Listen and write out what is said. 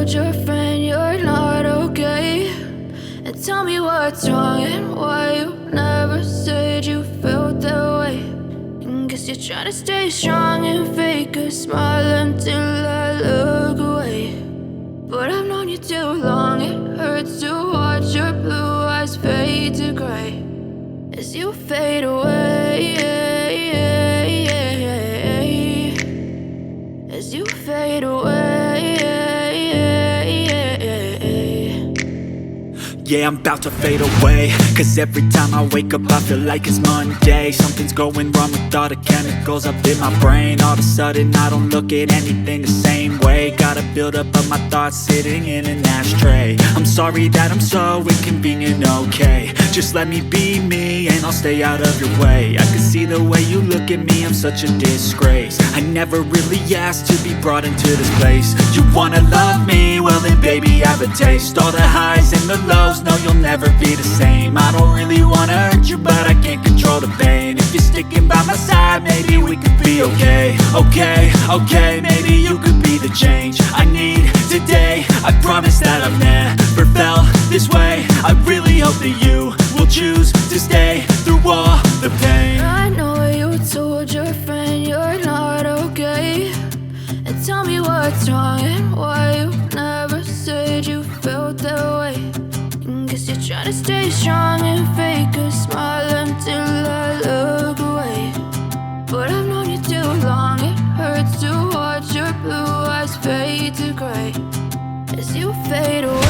told your friend you're not okay? And tell me what's wrong and why you never said you felt that way. And guess you're trying to stay strong and fake a smile until I look away. But I've known you too long, it hurts to watch your blue eyes fade to gray as you fade away, as you fade away. Yeah, I'm about to fade away, cause every time I wake up I feel like it's Monday. Something's going wrong with all the chemicals up in my brain. All of a sudden I don't look at anything the same way. Got a buildup of my thoughts sitting in an ashtray. I'm sorry that I'm so inconvenient, okay? Just let me be me and I'll stay out of your way. I can see the way you look at me, I'm such a disgrace. I never really asked to be brought into this place. You wanna love me? Well then baby have a taste. All the highs and the lows, no you'll never be the same. I don't really wanna hurt you but I can't control the pain. If you're sticking by my side maybe we could be okay. Okay, maybe you could be the change I need today. I promise that I've never felt this way. I really hope that you will choose to stay through all the pain. I know you told your friend you're not okay. And tell me what's wrong and why you never said you felt that way. And guess you're trying to stay strong and fake a smile until I look away. But I've known you too long, it hurts to watch your blue eyes fade to gray as you fade away.